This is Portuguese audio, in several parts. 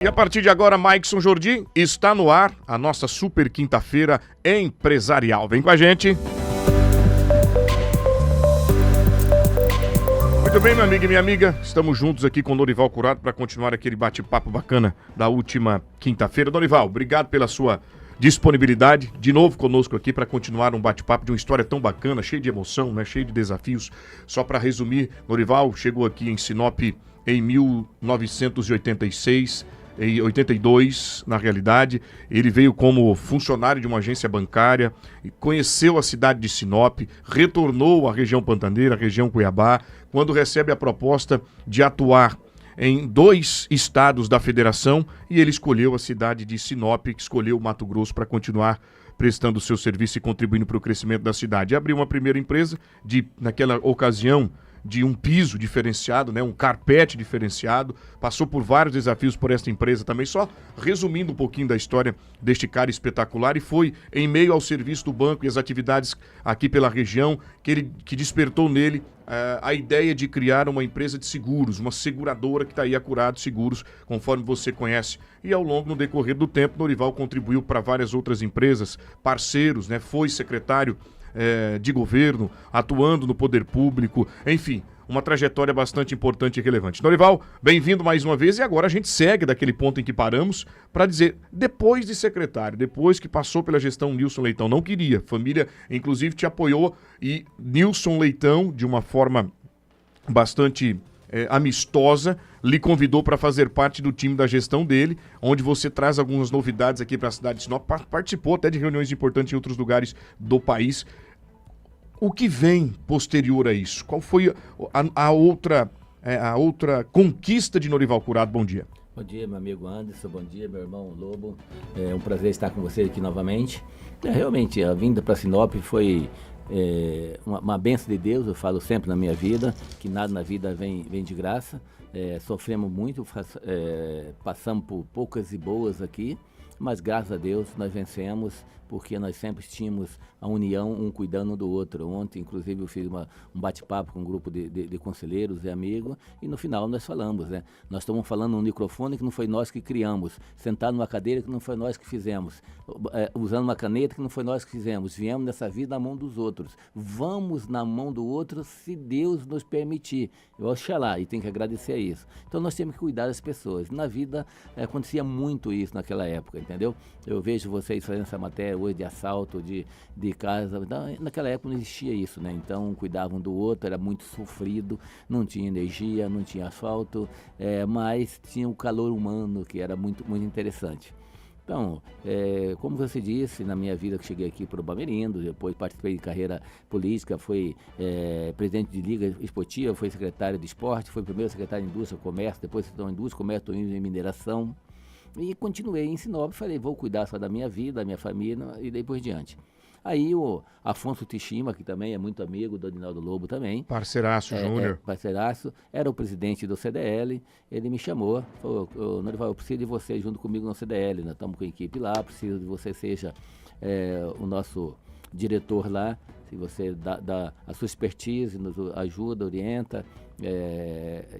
E a partir de agora, Maikson Jordi, está no ar a nossa super quinta-feira empresarial. Vem com a gente. Muito bem, meu amigo e minha amiga, estamos juntos aqui com o Norival Curado para continuar aquele bate-papo bacana da última quinta-feira. Norival, obrigado pela sua disponibilidade, de novo conosco aqui para continuar um bate-papo de uma história tão bacana, cheia de emoção, né, cheia de desafios. Só para resumir, Norival chegou aqui em Sinop em 1986, em 82, na realidade. Ele veio como funcionário de uma agência bancária, conheceu a cidade de Sinop, retornou à região Pantaneira, à região Cuiabá, quando recebe a proposta de atuar em 2 estados da federação, e ele escolheu a cidade de Sinop, escolheu o Mato Grosso para continuar prestando seu serviço e contribuindo para o crescimento da cidade. Abriu uma primeira empresa, naquela ocasião, de um piso diferenciado, né, um carpete diferenciado, passou por vários desafios por esta empresa também, só resumindo um pouquinho da história deste cara espetacular, e foi em meio ao serviço do banco e as atividades aqui pela região que despertou nele a ideia de criar uma empresa de seguros, uma seguradora que está aí, a Curado Seguros, conforme você conhece. E ao longo, no decorrer do tempo, Norival contribuiu para várias outras empresas, parceiros, né, foi secretário de governo, atuando no poder público, enfim, uma trajetória bastante importante e relevante. Norival, bem-vindo mais uma vez, e agora a gente segue daquele ponto em que paramos para dizer, depois de secretário, depois que passou pela gestão Nilson Leitão, não queria, família inclusive te apoiou, e Nilson Leitão, de uma forma bastante amistosa, lhe convidou para fazer parte do time da gestão dele, onde você traz algumas novidades aqui para a cidade de Sinop, participou até de reuniões importantes em outros lugares do país. O que vem posterior a isso? Qual foi a outra conquista de Norival Curado? Bom dia. Bom dia, meu amigo Anderson, bom dia, meu irmão Lobo. É um prazer estar com você aqui novamente. Realmente, a vinda para Sinop foi uma bênção de Deus. Eu falo sempre na minha vida, que nada na vida vem de graça. Sofremos muito, passamos por poucas e boas aqui, mas graças a Deus nós vencemos, porque nós sempre tínhamos a união, um cuidando do outro. Ontem, inclusive, eu fiz um bate-papo com um grupo de conselheiros e amigos, e no final nós falamos, né? Nós estamos falando num microfone que não foi nós que criamos, sentado numa cadeira que não foi nós que fizemos, usando uma caneta que não foi nós que fizemos. Viemos nessa vida na mão dos outros. Vamos na mão do outro se Deus nos permitir. Oxalá, e tem que agradecer a isso. Então nós temos que cuidar das pessoas. Na vida acontecia muito isso naquela época, entendeu? Eu vejo vocês fazendo essa matéria hoje de assalto, de casa. Então, naquela época não existia isso, né? Então cuidavam do outro, era muito sofrido, não tinha energia, não tinha asfalto, mas tinha o calor humano, que era muito, muito interessante. Então, como você disse, na minha vida que cheguei aqui para o Bamerindo, depois participei de carreira política, fui presidente de Liga Esportiva, fui secretário de esporte, fui primeiro secretário de Indústria e Comércio, depois secretário de Indústria, Comércio, Turismo e Mineração. E continuei em Sinop, falei, vou cuidar só da minha vida, da minha família, e daí por diante. Aí o Afonso Tishima, que também é muito amigo do Adinaldo Lobo também. Parceiraço, Júnior. Parceiraço, era o presidente do CDL, ele me chamou, falou, Norival, eu preciso de você junto comigo no CDL, nós estamos com a equipe lá, preciso de você seja o nosso diretor lá, se você dá a sua expertise, nos ajuda, orienta,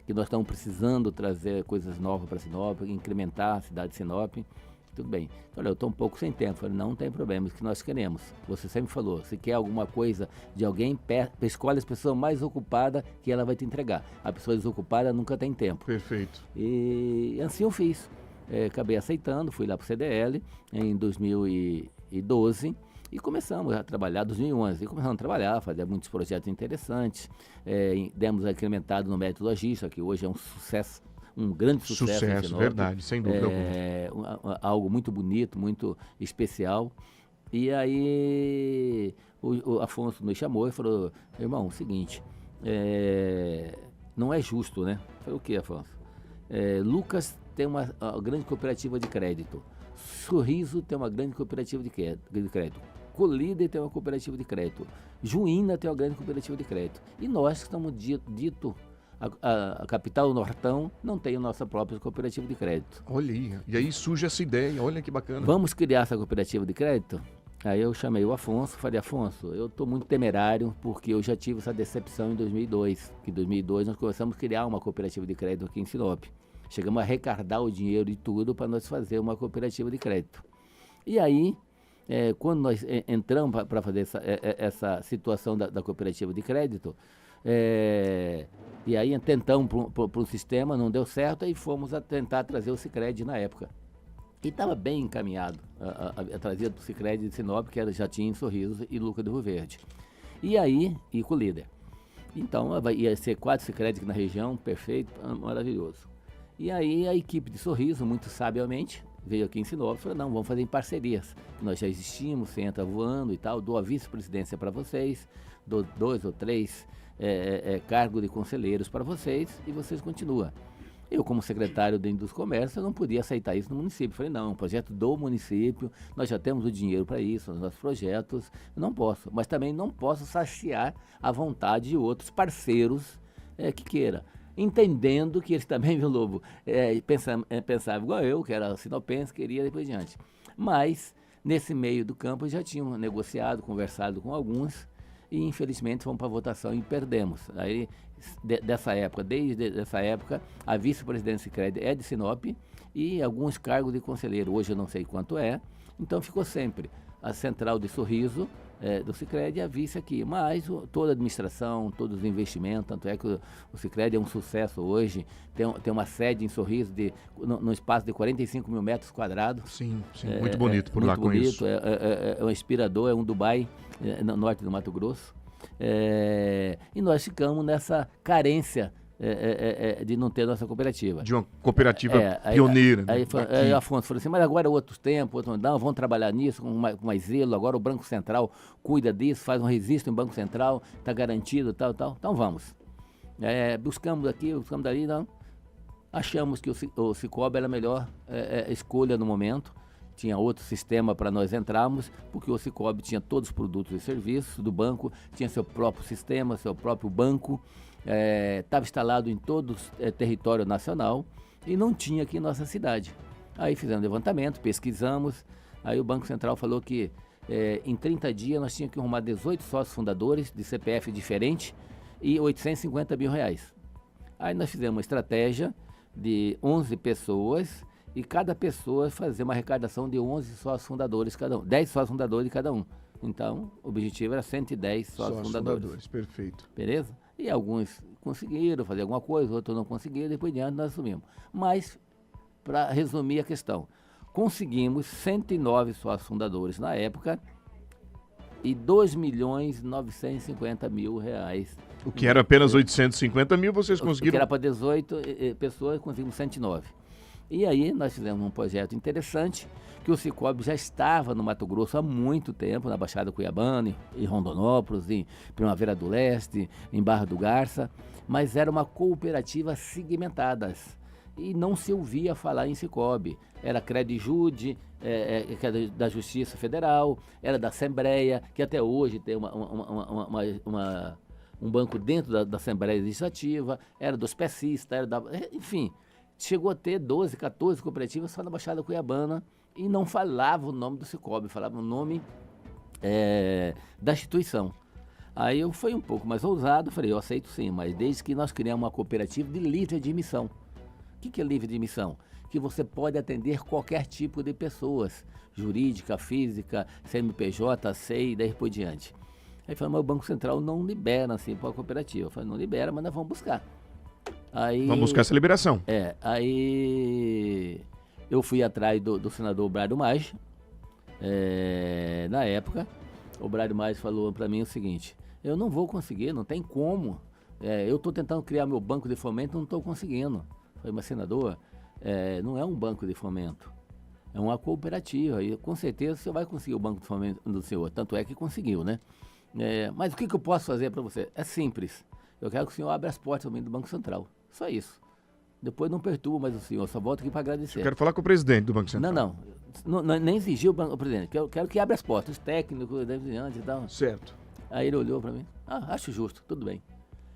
que nós estamos precisando trazer coisas novas para Sinop, incrementar a cidade de Sinop. Tudo bem. Falei, eu estou um pouco sem tempo. Falei, não tem problema, o que nós queremos. Você sempre falou, se quer alguma coisa de alguém, escolhe as pessoas mais ocupadas que ela vai te entregar. A pessoa desocupada nunca tem tempo. Perfeito. E assim eu fiz. Acabei aceitando, fui lá para o CDL em 2012 e começamos a trabalhar, 2011, e começamos a trabalhar, fazer muitos projetos interessantes, demos incrementado no método logística, que hoje é um sucesso, um grande sucesso. Sucesso, verdade, sem dúvida alguma. Algo muito bonito, muito especial. E aí o Afonso me chamou e falou, irmão, o seguinte, não é justo, né? Eu falei, o que, Afonso? Lucas tem uma grande cooperativa de crédito, Sorriso tem uma grande cooperativa de crédito, Colíder tem uma cooperativa de crédito, Juína tem uma grande cooperativa de crédito, e nós que estamos dito a capital Nortão não tem a nossa própria cooperativa de crédito. Olha aí, e aí surge essa ideia, olha que bacana. Vamos criar essa cooperativa de crédito? Aí eu chamei o Afonso, falei, Afonso, eu estou muito temerário porque eu já tive essa decepção em 2002, que em 2002 nós começamos a criar uma cooperativa de crédito aqui em Sinop. Chegamos a arrecadar o dinheiro e tudo para nós fazer uma cooperativa de crédito. E aí, quando nós entramos para fazer essa situação da cooperativa de crédito, e aí tentamos para o sistema, não deu certo, aí fomos a tentar trazer o Sicredi na época. E estava bem encaminhado a trazida do Sicredi de Sinop, que já tinha em Sorriso e Lucas do Rio Verde. E aí, e com o líder. Então, ia ser 4 Sicredi aqui na região, perfeito, maravilhoso. E aí a equipe de Sorriso, muito sabiamente, veio aqui em Sinop e falou, não, vamos fazer em parcerias. Nós já existimos, você entra voando e tal, dou a vice-presidência para vocês, dou 2 ou 3 cargos de conselheiros para vocês e vocês continuam. Eu, como secretário da Indústria e Comércio, eu não podia aceitar isso no município. Falei, não, é um projeto do município, nós já temos o dinheiro para isso, nos nossos projetos, eu não posso. Mas também não posso saciar a vontade de outros parceiros que queira. Entendendo que eles também, viu, Lobo, pensavam igual eu, que era sinopense, queria depois diante. Mas, nesse meio do campo, já tínhamos negociado, conversado com alguns, e infelizmente fomos para a votação e perdemos. Aí, desde essa época, a vice-presidência Sicredi é de Sinop e alguns cargos de conselheiro, hoje eu não sei quanto então ficou sempre a central de Sorriso do Sicredi e a vice aqui, mas toda a administração, todos os investimentos, tanto é que o Sicredi é um sucesso hoje, tem uma sede em Sorriso no espaço de 45 mil metros quadrados. Sim, muito bonito por lá com isso. É um inspirador, é um Dubai, no norte do Mato Grosso. E nós ficamos nessa carência de não ter nossa cooperativa. De uma cooperativa pioneira. Aí Afonso falou assim, mas agora é outros tempos, não, vamos trabalhar nisso com mais zelo, agora o Banco Central cuida disso, faz um registro no Banco Central, está garantido, tal. Então vamos. Buscamos aqui, buscamos dali, não. Achamos que o Cicobi era a melhor escolha no momento. Tinha outro sistema para nós entrarmos, porque o Cicobi tinha todos os produtos e serviços do banco, tinha seu próprio sistema, seu próprio banco, estava instalado em todo o território nacional e não tinha aqui em nossa cidade. Aí fizemos levantamento, pesquisamos, aí o Banco Central falou que em 30 dias nós tínhamos que arrumar 18 sócios fundadores de CPF diferente e R$850 mil. Aí nós fizemos uma estratégia de 11 pessoas, e cada pessoa fazer uma arrecadação de 11 sócios fundadores cada um, 10 sócios fundadores de cada um. Então, o objetivo era 110 sócios fundadores. Perfeito. Beleza? E alguns conseguiram fazer alguma coisa, outros não conseguiram, depois diante nós assumimos. Mas, para resumir a questão, conseguimos 109 sócios fundadores na época e R$2.950.000. O que era apenas 850 mil, vocês conseguiram? O que era para 18 pessoas, conseguimos 109. E aí nós fizemos um projeto interessante, que o Cicobi já estava no Mato Grosso há muito tempo, na Baixada Cuiabana, em Rondonópolis, em Primavera do Leste, em Barra do Garça, mas era uma cooperativa segmentada e não se ouvia falar em Cicobi. Era Credijude, que era da Justiça Federal, era da Assembleia, que até hoje tem um banco dentro da Assembleia Legislativa, era dos pecistas, enfim... Chegou a ter 12, 14 cooperativas só na Baixada Cuiabana e não falava o nome do Cicobi, falava o nome da instituição. Aí eu fui um pouco mais ousado, falei, eu aceito sim, mas desde que nós criamos uma cooperativa de livre admissão. O que é livre admissão? Que você pode atender qualquer tipo de pessoas, jurídica, física, CNPJ, SEI e daí por diante. Aí falou, mas o Banco Central não libera assim para a cooperativa. Eu falei, não libera, mas nós vamos buscar. Aí, vamos buscar essa liberação. Aí eu fui atrás do senador Brado Maggi, na época. O Brado Maggi falou para mim o seguinte, eu não vou conseguir, não tem como. Eu estou tentando criar meu banco de fomento, não estou conseguindo. Eu falei, mas senador, não é um banco de fomento, é uma cooperativa. E com certeza você vai conseguir o banco de fomento do senhor, tanto é que conseguiu, né? Mas o que eu posso fazer para você? É simples. Eu quero que o senhor abra as portas também do Banco Central. Só isso. Depois não perturba mais o senhor, só volto aqui para agradecer. Eu quero falar com o presidente do Banco Central. Não, nem exigiu o presidente. Quero que abra as portas, os técnicos, diante e tal. Certo. Aí ele olhou para mim. Acho justo, tudo bem.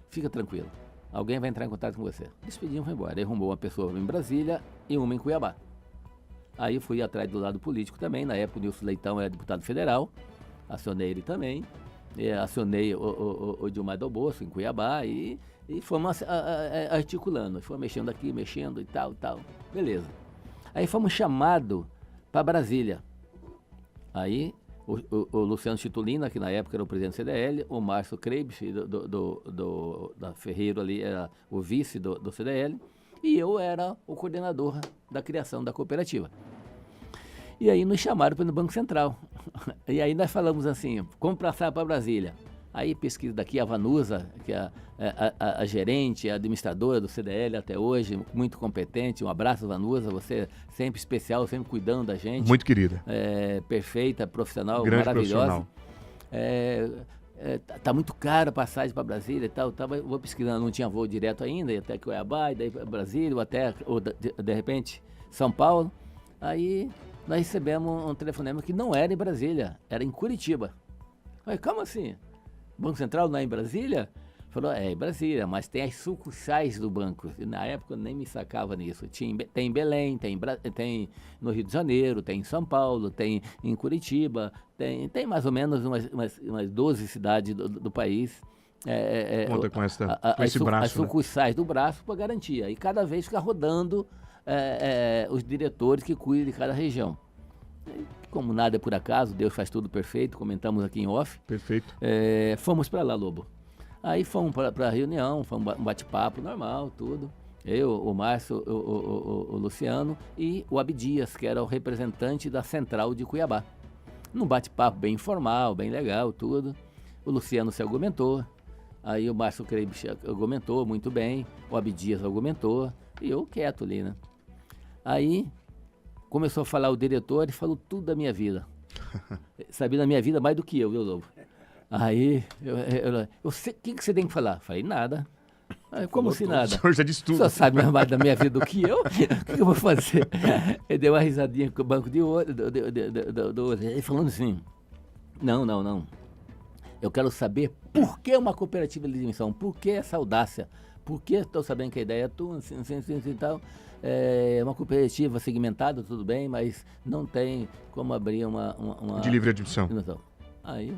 Fica tranquilo. Alguém vai entrar em contato com você. Despediu e foi embora. Aí arrumou uma pessoa em Brasília e uma em Cuiabá. Aí eu fui atrás do lado político também. Na época o Nilson Leitão era deputado federal. Acionei ele também. Acionei o Dilmar Dalboço em Cuiabá e E fomos articulando, fomos mexendo aqui, mexendo e tal, tal. Beleza. Aí fomos chamados para Brasília. Aí o Luciano Chitulina, que na época era o presidente do CDL, o Márcio Krebs, da Ferreiro ali, era o vice do CDL, e eu era o coordenador da criação da cooperativa. E aí nos chamaram para o Banco Central. E aí nós falamos assim, como passar para Brasília? Aí pesquisa daqui, a Vanusa, que é a gerente, a administradora do CDL até hoje, muito competente. Um abraço, Vanusa, você sempre especial, sempre cuidando da gente. Muito querida. Perfeita, profissional, grande maravilhosa. Profissional. Tá muito caro a passagem para Brasília e tal. Vou pesquisando, não tinha voo direto ainda, ia até Cuiabá, e daí Brasília, ou de repente São Paulo. Aí nós recebemos um telefonema que não era em Brasília, era em Curitiba. Falei, como assim? Banco Central não é em Brasília? Falou, é em Brasília, mas tem as sucursais do banco. E na época eu nem me sacava nisso. Tem em Belém, tem no Rio de Janeiro, tem em São Paulo, tem em Curitiba, tem mais ou menos umas 12 cidades do país. Conta com esse braço. As sucursais do braço para garantia. E cada vez fica rodando os diretores que cuidam de cada região. Como nada é por acaso, Deus faz tudo perfeito, comentamos aqui em off. Perfeito. Fomos para lá, Lobo. Aí fomos para a reunião, foi um bate-papo normal, tudo. Eu, o Márcio, o Luciano e o Abdias, que era o representante da Central de Cuiabá. Num bate-papo bem informal, bem legal, tudo. O Luciano se argumentou, aí o Márcio Krebs argumentou muito bem, o Abdias argumentou, e eu quieto ali, né? Aí começou a falar o diretor e falou tudo da minha vida. Sabia da minha vida mais do que eu, viu, Lobo? Aí, o que você tem que falar? Falei, nada. Aí, como se nada? O senhor já disse tudo. O senhor sabe mais da minha vida do que eu? O que eu vou fazer? Ele deu uma risadinha com o banco de olho, ele falando assim, não. Eu quero saber por que uma cooperativa de admissão, por que essa audácia, por que estou sabendo que a ideia é tua, assim e tal. É uma cooperativa segmentada, tudo bem, mas não tem como abrir uma de livre admissão. Aí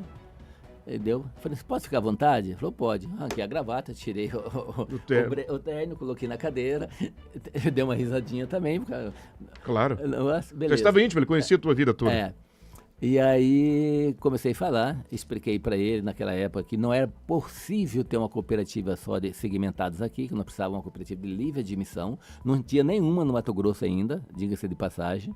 ele deu, falei, pode ficar à vontade? Ele falou, pode. Arranquei a gravata, tirei o terno, coloquei na cadeira, deu uma risadinha também. Claro. Beleza. Já estava íntimo, ele conhecia a tua vida toda. E aí comecei a falar, expliquei para ele naquela época que não era possível ter uma cooperativa só de segmentados aqui, que nós precisávamos de uma cooperativa de livre admissão, não tinha nenhuma no Mato Grosso ainda, diga-se de passagem,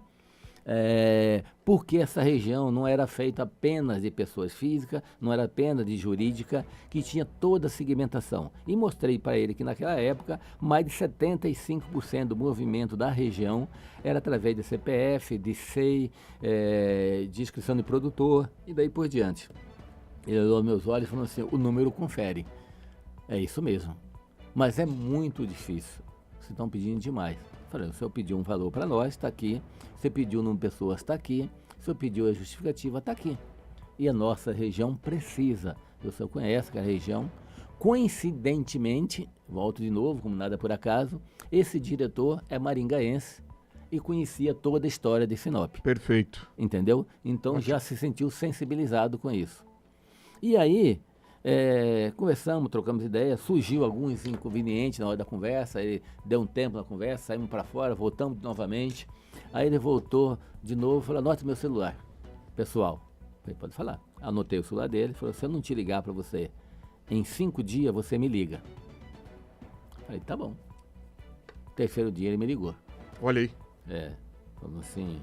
porque essa região não era feita apenas de pessoas físicas, não era apenas de jurídica, que tinha toda a segmentação. E mostrei para ele que naquela época, mais de 75% do movimento da região era através de CPF, de SEI, de inscrição de produtor e daí por diante. Ele olhou meus olhos e falou assim, o número confere. É isso mesmo. Mas é muito difícil. Vocês estão pedindo demais. Falei, o senhor pediu um valor para nós, está aqui. Você pediu o número de pessoas, está aqui. O senhor pediu a justificativa, está aqui. E a nossa região precisa. O senhor conhece que a região, coincidentemente, volto de novo, como nada por acaso, esse diretor é maringaense e conhecia toda a história de Sinop. Perfeito. Entendeu? Então já se sentiu sensibilizado com isso. E aí, conversamos, trocamos ideias, surgiu alguns inconvenientes na hora da conversa, ele deu um tempo na conversa, saímos para fora, voltamos novamente, aí ele voltou de novo e falou, anote meu celular, pessoal. Falei, pode falar. Anotei o celular dele, falou, se eu não te ligar para você, em 5 dias você me liga. Falei, tá bom. Terceiro dia ele me ligou. Olha aí. Falou assim,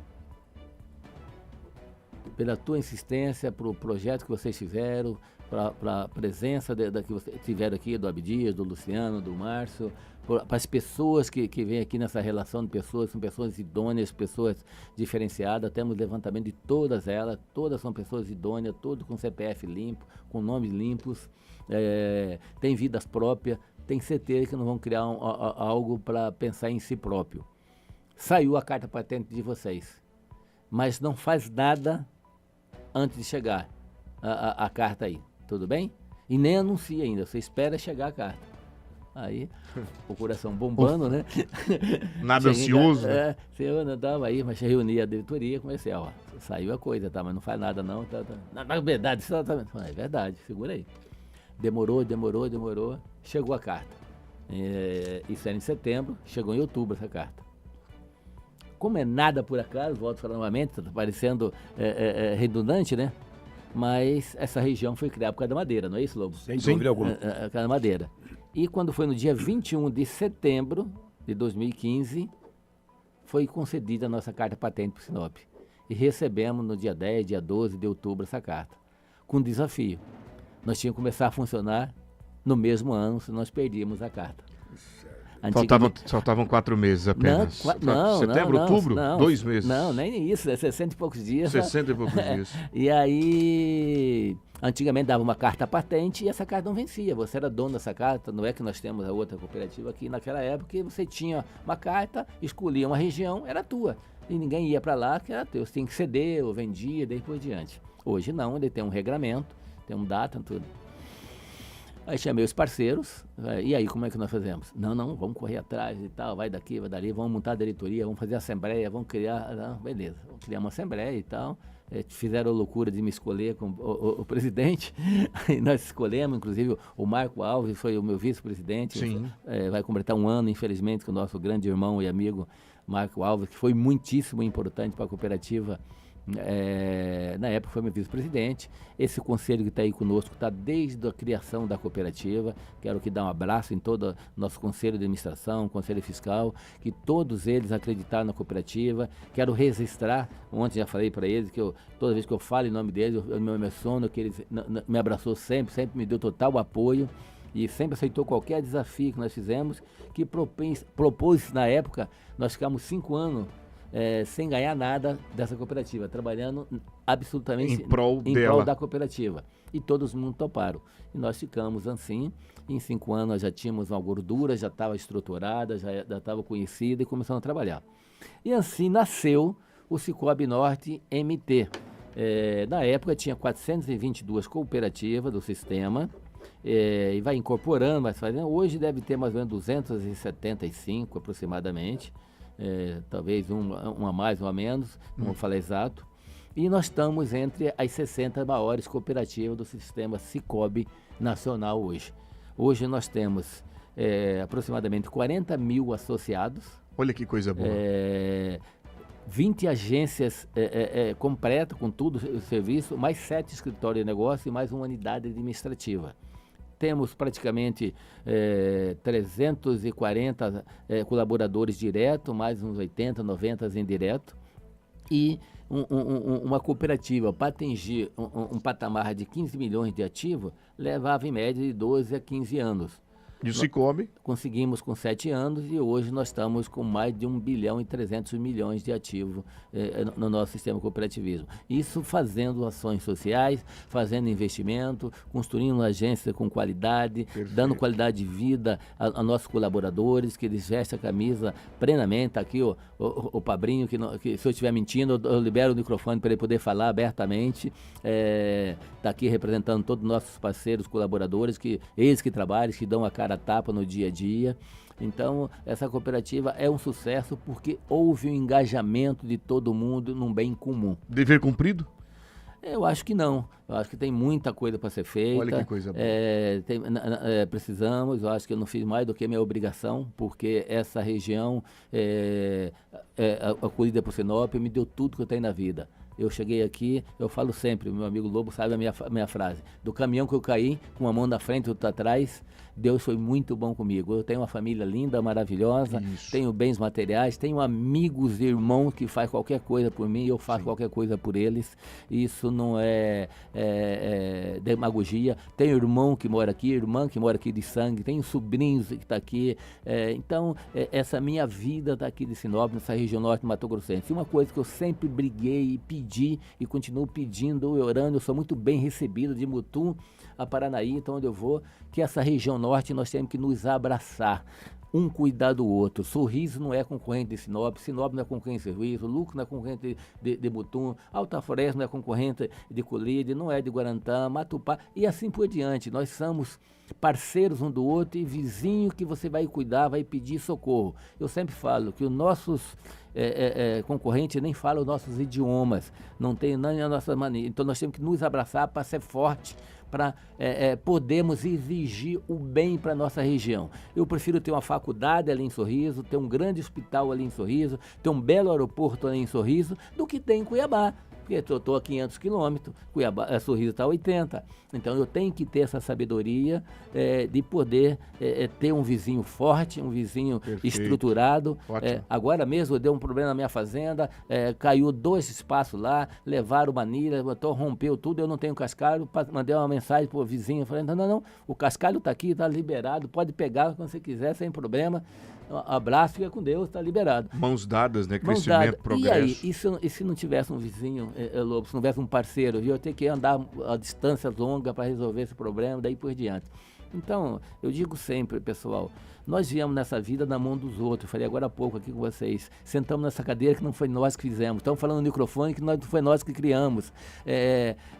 pela tua insistência, para o projeto que vocês fizeram, para a presença que vocês tiveram aqui, do Abdias, do Luciano, do Márcio, para as pessoas que vêm aqui nessa relação de pessoas, são pessoas idôneas, pessoas diferenciadas, temos levantamento de todas elas, todas são pessoas idôneas, todas com CPF limpo, com nomes limpos, têm vidas próprias, tem certeza que não vão criar algo para pensar em si próprio. Saiu a carta patente de vocês, mas não faz nada antes de chegar a carta aí, tudo bem? E nem anuncia ainda, você espera chegar a carta. Aí, o coração bombando, né? Nada ansioso. Eu não estava aí, mas reuni a diretoria, comecei, saiu a coisa, tá? Mas não faz nada não. Tá. Na verdade, isso tá... É verdade, segura aí. Demorou. Chegou a carta. Isso era em setembro, chegou em outubro essa carta. Como é nada por acaso, volto a falar novamente, está parecendo redundante, né? Mas essa região foi criada por causa da madeira, não é isso, Lobo? Sem dúvida alguma. Por causa da madeira. E quando foi no dia 21 de setembro de 2015, foi concedida a nossa carta patente para o Sinop. E recebemos no dia 10, dia 12 de outubro essa carta, com desafio. Nós tínhamos que começar a funcionar no mesmo ano, se nós perdíamos a carta. Faltavam 4 meses apenas. Setembro, outubro? 2 meses. Não, nem isso, 60 e poucos dias. 60 e poucos dias. E aí, antigamente dava uma carta patente e essa carta não vencia. Você era dono dessa carta, não é que nós temos a outra cooperativa aqui naquela época, você tinha uma carta, escolhia uma região, era tua. E ninguém ia para lá, que era teu. Você tinha que ceder, ou vendia, daí por diante. Hoje não, ele tem um regramento, tem um data, tudo. Aí chamei os parceiros, e aí como é que nós fazemos? Não, vamos correr atrás e tal, vai daqui, vai dali, vamos montar a diretoria, vamos fazer a assembleia, vamos criar, não, beleza, vamos criar uma assembleia e tal. Fizeram a loucura de me escolher como o presidente, e nós escolhemos, inclusive o Marco Alves foi o meu vice-presidente. Sim. Vai completar um ano, infelizmente, com o nosso grande irmão e amigo Marco Alves, que foi muitíssimo importante para a cooperativa. Na época foi meu vice-presidente. Esse conselho que está aí conosco está desde a criação da cooperativa. Quero que dar um abraço em todo o nosso conselho de administração, conselho fiscal, que todos eles acreditaram na cooperativa. Quero registrar, ontem já falei para eles que toda vez que eu falo em nome deles, eu me emociono, que eles me abraçou sempre me deu total apoio e sempre aceitou qualquer desafio que nós fizemos, que propôs na época. Nós ficamos 5 anos sem ganhar nada dessa cooperativa, trabalhando absolutamente em prol da cooperativa. E todos mundo toparam. E nós ficamos assim. Em 5 anos nós já tínhamos uma gordura, já estava estruturada, já estava conhecida e começamos a trabalhar. E assim nasceu o Cicobi Norte MT. Na época tinha 422 cooperativas do sistema, e vai incorporando, vai fazendo. Hoje deve ter mais ou menos 275 aproximadamente. Talvez um a mais, um a menos, não vou falar exato. E nós estamos entre as 60 maiores cooperativas do sistema Cicobi nacional hoje. Hoje nós temos aproximadamente 40 mil associados. Olha que coisa boa. 20 agências completas com tudo o serviço, mais 7 escritórios de negócio e mais uma unidade administrativa. Temos praticamente 340 colaboradores diretos, mais uns 80, 90 indiretos. E uma cooperativa para atingir um patamar de 15 milhões de ativos levava em média de 12 a 15 anos. E o Cicobi? Conseguimos com 7 anos e hoje nós estamos com mais de 1 bilhão e 300 milhões de ativos no nosso sistema cooperativismo. Isso fazendo ações sociais, fazendo investimento, construindo uma agência com qualidade, Perfeito. Dando qualidade de vida a nossos colaboradores, que eles vestem a camisa plenamente. Tá aqui o Pabrinho, que se eu estiver mentindo, eu libero o microfone para ele poder falar abertamente. Está aqui representando todos os nossos parceiros, colaboradores, eles que trabalham, que dão a cara a tapa no dia a dia. Então, essa cooperativa é um sucesso porque houve um engajamento de todo mundo num bem comum. Dever cumprido? Eu acho que não. Eu acho que tem muita coisa para ser feita. Olha que coisa boa. Precisamos, eu acho que eu não fiz mais do que a minha obrigação, porque essa região, acolhida por Sinop, me deu tudo que eu tenho na vida. Eu cheguei aqui, eu falo sempre, meu amigo Lobo sabe a minha frase, do caminhão que eu caí, com uma mão na frente e outra atrás, Deus foi muito bom comigo. Eu tenho uma família linda, maravilhosa, tenho bens materiais, tenho amigos e irmãos que fazem qualquer coisa por mim e eu faço qualquer coisa por eles. Isso não é demagogia. Tenho irmão que mora aqui, irmã que mora aqui de sangue, tenho sobrinhos que estão aqui. Então, essa minha vida está aqui de Sinop, nessa região norte do Mato Grossense. E uma coisa que eu sempre briguei e pedi e continuo pedindo e orando, eu sou muito bem recebido de Mutum a Paranaí, então onde eu vou, que essa região norte nós temos que nos abraçar, um cuidar do outro. Sorriso não é concorrente de Sinop, Sinop não é concorrente de Sorriso, Lucro não é concorrente de Mutum, Alta Floresta não é concorrente de Colide, não é de Guarantã, Matupá e assim por diante. Nós somos parceiros um do outro e vizinho que você vai cuidar, vai pedir socorro. Eu sempre falo que os nossos concorrentes nem falam os nossos idiomas, não tem nem a nossa maneira. Então nós temos que nos abraçar para ser forte, para podermos exigir o bem para a nossa região. Eu prefiro ter uma faculdade ali em Sorriso, ter um grande hospital ali em Sorriso, ter um belo aeroporto ali em Sorriso, do que tem em Cuiabá. Porque eu estou a 500 quilômetros, Sorriso está a 80. Então eu tenho que ter essa sabedoria de poder ter um vizinho forte, um vizinho estruturado. Agora mesmo deu um problema na minha fazenda, caiu 2 espaços lá, levaram manilha, rompeu tudo, eu não tenho cascalho, mandei uma mensagem para o vizinho, falei, não, o cascalho está aqui, está liberado, pode pegar quando você quiser, sem problema. Abraço, fica com Deus, está liberado. Mãos dadas, né? Crescimento, progresso. E aí, e se não tivesse um vizinho, Lobo, se não tivesse um parceiro, eu ter que andar a distância longa para resolver esse problema, daí por diante. Então, eu digo sempre, pessoal, nós viemos nessa vida na mão dos outros. Eu falei agora há pouco aqui com vocês. Sentamos nessa cadeira que não foi nós que fizemos. Estamos falando no microfone que não foi nós que criamos.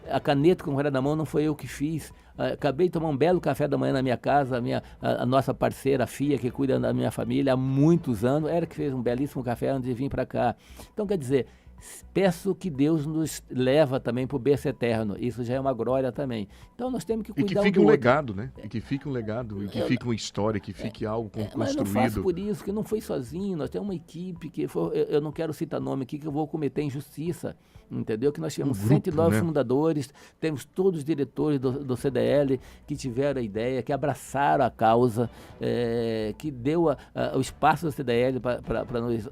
A caneta com era na mão não foi eu que fiz. Acabei de tomar um belo café da manhã na minha casa. A nossa parceira, a Fia, que cuida da minha família há muitos anos, era que fez um belíssimo café antes de vir para cá. Então, quer dizer, peço que Deus nos leva também para o berço eterno. Isso já é uma glória também. Então nós temos que cuidar do outro. E que fique um legado, né? E que fique um legado, e que fique uma história, que fique algo construído. Mas não faço por isso, que não foi sozinho. Nós temos uma equipe que eu não quero citar nome aqui, que eu vou cometer injustiça. Entendeu? Que nós tivemos 109 fundadores, temos todos os diretores do CDL que tiveram a ideia, que abraçaram a causa, que deu o espaço do CDL para nós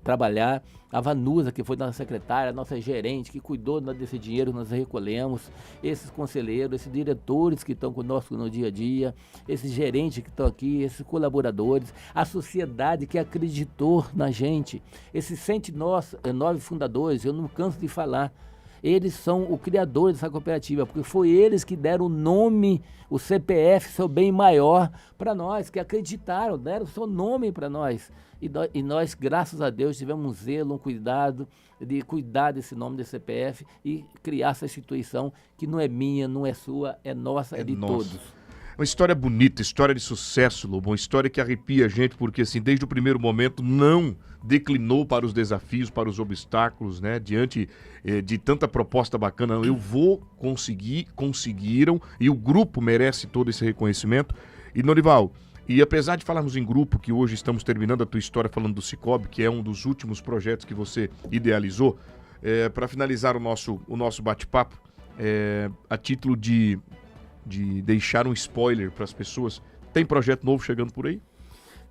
trabalhar. A Vanusa, que foi nossa secretária, nossa gerente, que cuidou desse dinheiro que nós recolhemos, esses conselheiros, esses diretores que estão conosco no dia a dia, esses gerentes que estão aqui, esses colaboradores, a sociedade que acreditou na gente, esses 109 fundadores, eu não canso de falar. Eles são o criador dessa cooperativa, porque foi eles que deram o nome, o CPF, seu bem maior, para nós, que acreditaram, deram o seu nome para nós. E nós, graças a Deus, tivemos um zelo, um cuidado de cuidar desse nome desse CPF e criar essa instituição que não é minha, não é sua, é nossa, é de todos. Uma história bonita, história de sucesso, Lobo, uma história que arrepia a gente, porque assim, desde o primeiro momento não declinou para os desafios, para os obstáculos, né? Diante de tanta proposta bacana, eu vou conseguir, conseguiram, e o grupo merece todo esse reconhecimento. E Norival, e apesar de falarmos em grupo, que hoje estamos terminando a tua história falando do Cicobi, que é um dos últimos projetos que você idealizou, para finalizar o nosso bate-papo, a título de deixar um spoiler para as pessoas, tem projeto novo chegando por aí?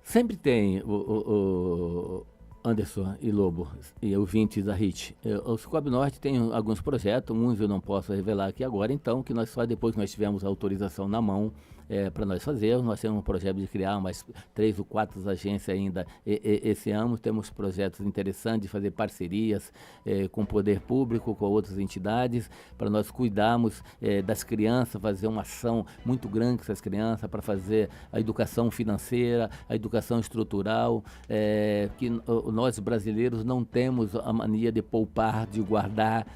Sempre tem, o Anderson e Lobo, e ouvintes da HIT. O Cicobi Norte tem alguns projetos, uns eu não posso revelar aqui agora, então, que nós só depois que nós tivermos a autorização na mão para nós fazermos. Nós temos um projeto de criar mais 3 ou 4 agências ainda esse ano. Temos projetos interessantes de fazer parcerias com o poder público, com outras entidades, para nós cuidarmos das crianças, fazer uma ação muito grande com essas crianças, para fazer a educação financeira, a educação estrutural, que nós brasileiros não temos a mania de poupar, de guardar,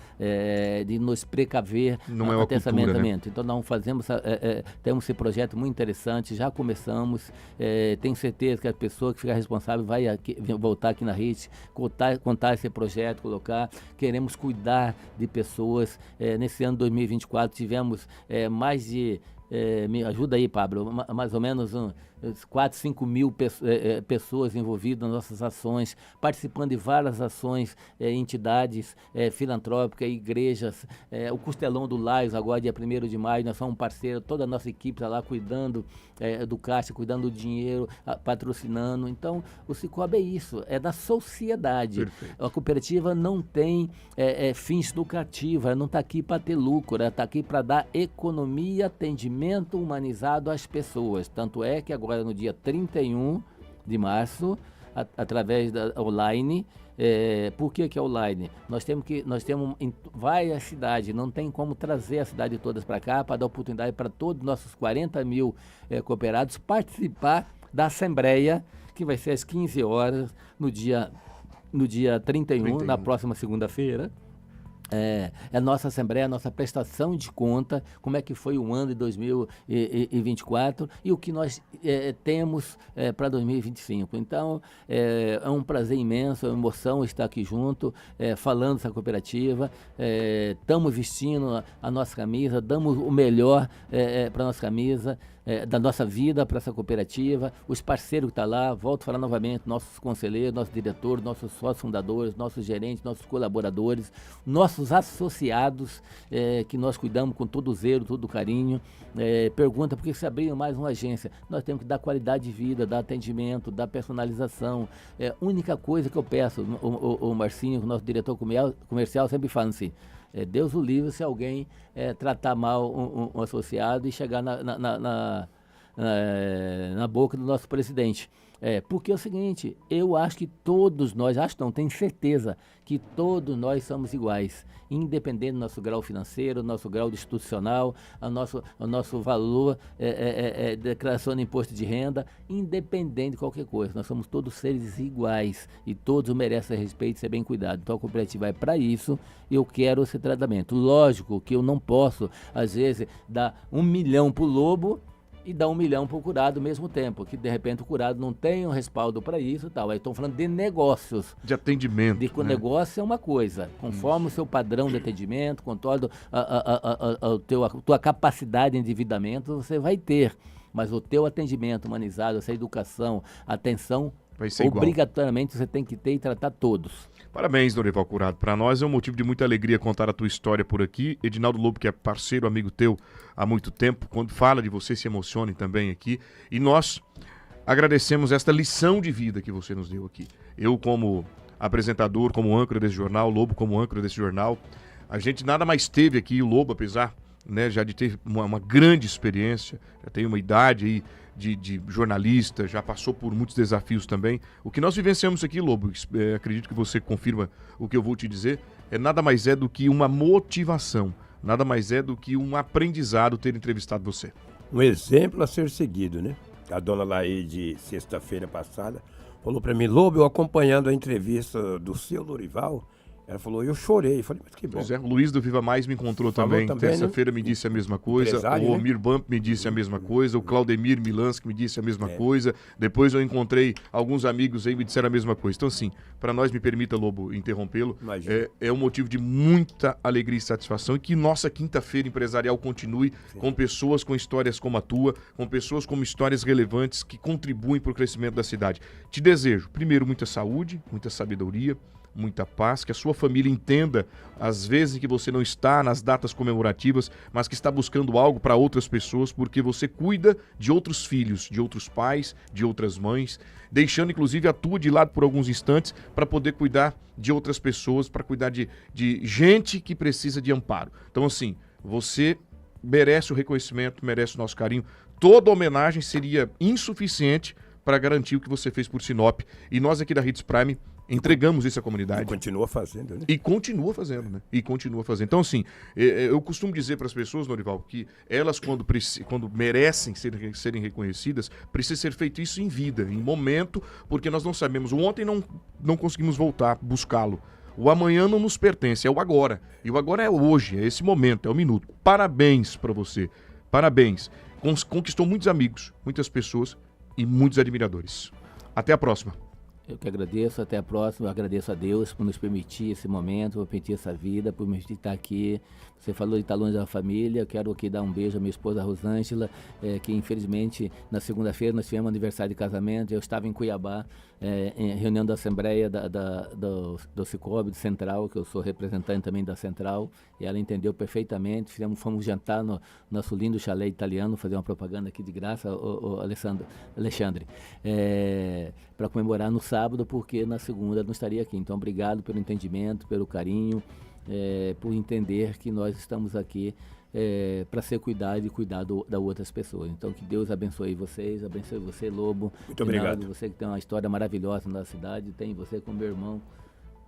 de nos precaver até essa aumento. Então nós fazemos, temos esse projeto muito interessante, já começamos, tenho certeza que a pessoa que ficar responsável vai voltar aqui na HIT, contar esse projeto, colocar, queremos cuidar de pessoas. Nesse ano 2024 tivemos mais de, me ajuda aí, Pablo, mais ou menos 4, 5 mil pessoas envolvidas nas nossas ações, participando de várias ações, entidades filantrópicas, igrejas, o Costelão do Laios, agora dia 1º de maio, nós somos um parceiro, toda a nossa equipe está lá cuidando do caixa, cuidando do dinheiro, patrocinando. Então, o Cicobi é isso, é da sociedade. Perfeito. A cooperativa não tem fins lucrativos, ela não está aqui para ter lucro, ela está aqui para dar economia, atendimento humanizado às pessoas. Tanto é que agora no dia 31 de março, através da online. Por que é online? Nós temos em várias cidades, não tem como trazer a cidade todas para cá, para dar oportunidade para todos os nossos 40 mil cooperados participar da Assembleia, que vai ser às 15 horas, no dia 31, na próxima segunda-feira. a nossa Assembleia, a nossa prestação de conta, como é que foi o ano de 2024 e o que nós temos para 2025. Então, é um prazer imenso, é uma emoção estar aqui junto, falando dessa cooperativa, estamos vestindo a nossa camisa, damos o melhor para a nossa camisa, da nossa vida para essa cooperativa, os parceiros que estão lá, volto a falar novamente, nossos conselheiros, nossos diretores, nossos sócios fundadores, nossos gerentes, nossos colaboradores, nossos associados, que nós cuidamos com todo zelo, todo carinho. Pergunta por que se abriu mais uma agência? Nós temos que dar qualidade de vida, dar atendimento, dar personalização. Única coisa que eu peço, o Marcinho, nosso diretor comercial, sempre fala assim, Deus o livre se alguém tratar mal um associado e chegar na boca do nosso presidente. Porque é o seguinte, eu acho que todos nós, tenho certeza que todos nós somos iguais, independente do nosso grau financeiro, nosso grau institucional, o nosso valor, declaração de imposto de renda, independente de qualquer coisa. Nós somos todos seres iguais e todos merecem respeito e ser bem cuidados. Então a cooperativa é para isso, eu quero esse tratamento. Lógico que eu não posso, às vezes, dar 1 milhão para o lobo e dar 1 milhão para o curado ao mesmo tempo, que de repente o curado não tem um respaldo para isso e tal. Aí estão falando de negócios. De atendimento. O negócio é uma coisa, conforme o seu padrão de atendimento, com toda a tua capacidade de endividamento, você vai ter. Mas o teu atendimento humanizado, essa educação, atenção, vai ser obrigatoriamente você tem que ter e tratar todos. Parabéns, Dorival Curado. Para nós é um motivo de muita alegria contar a tua história por aqui. Edinaldo Lobo, que é parceiro, amigo teu há muito tempo, quando fala de você se emocione também aqui. E nós agradecemos esta lição de vida que você nos deu aqui. Eu como apresentador, como âncora desse jornal, Lobo como âncora desse jornal, a gente nada mais teve aqui, o Lobo, apesar já de ter uma grande experiência, já tem uma idade aí de jornalista, já passou por muitos desafios também. O que nós vivenciamos aqui, Lobo, acredito que você confirma o que eu vou te dizer, nada mais é do que uma motivação, nada mais é do que um aprendizado ter entrevistado você. Um exemplo a ser seguido, né? A dona Laide, sexta-feira passada, falou para mim, Lobo, eu acompanhando a entrevista do seu Dorival, ela falou, eu chorei. Falei, mas que bom. Pois é, o Luiz do Viva Mais me encontrou também. Terça-feira, né? Me disse a mesma coisa. O Omir Bump me disse a mesma coisa. O Claudemir Milansky me disse a mesma coisa. Depois eu encontrei alguns amigos aí que me disseram a mesma coisa. Então, assim, para nós, me permita, Lobo, interrompê-lo. É um motivo de muita alegria e satisfação. E que nossa quinta-feira empresarial continue com pessoas com histórias como a tua, com pessoas com histórias relevantes que contribuem para o crescimento da cidade. Te desejo, primeiro, muita saúde, muita sabedoria, muita paz, que a sua família entenda as vezes em que você não está nas datas comemorativas, mas que está buscando algo para outras pessoas, porque você cuida de outros filhos, de outros pais, de outras mães, deixando inclusive a tua de lado por alguns instantes para poder cuidar de outras pessoas, para cuidar de gente que precisa de amparo. Então, assim, você merece o reconhecimento, merece o nosso carinho. Toda homenagem seria insuficiente para garantir o que você fez por Sinop. E nós aqui da Hits Prime entregamos isso à comunidade. E continua fazendo, né? E continua fazendo, né? E continua fazendo. Então, assim, eu costumo dizer para as pessoas, Dorival, que elas, quando merecem serem reconhecidas, precisa ser feito isso em vida, em momento, porque nós não sabemos. O ontem não conseguimos voltar, buscá-lo. O amanhã não nos pertence, é o agora. E o agora é hoje, é esse momento, é o minuto. Parabéns para você. Parabéns. Conquistou muitos amigos, muitas pessoas e muitos admiradores. Até a próxima. Eu que agradeço, até a próxima. Eu agradeço a Deus por nos permitir esse momento, por permitir essa vida, por me permitir estar aqui. Você falou de estar longe da família. Eu quero aqui dar um beijo à minha esposa Rosângela, que infelizmente na segunda-feira nós tivemos aniversário de casamento. Eu estava em Cuiabá, em reunião da Assembleia do Cicobi, do Central, que eu sou representante também da Central, e ela entendeu perfeitamente. Fomos jantar no nosso lindo chalé italiano, fazer uma propaganda aqui de graça, o Alexandre, para comemorar no sábado, porque na segunda não estaria aqui. Então, obrigado pelo entendimento, pelo carinho, por entender que nós estamos aqui para ser cuidado e cuidar da outras pessoas. Então, que Deus abençoe vocês, abençoe você, Lobo. Muito obrigado. Você que tem uma história maravilhosa na cidade, tem você como meu irmão,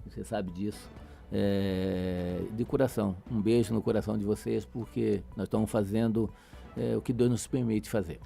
você sabe disso. De coração, um beijo no coração de vocês, porque nós estamos fazendo o que Deus nos permite fazer.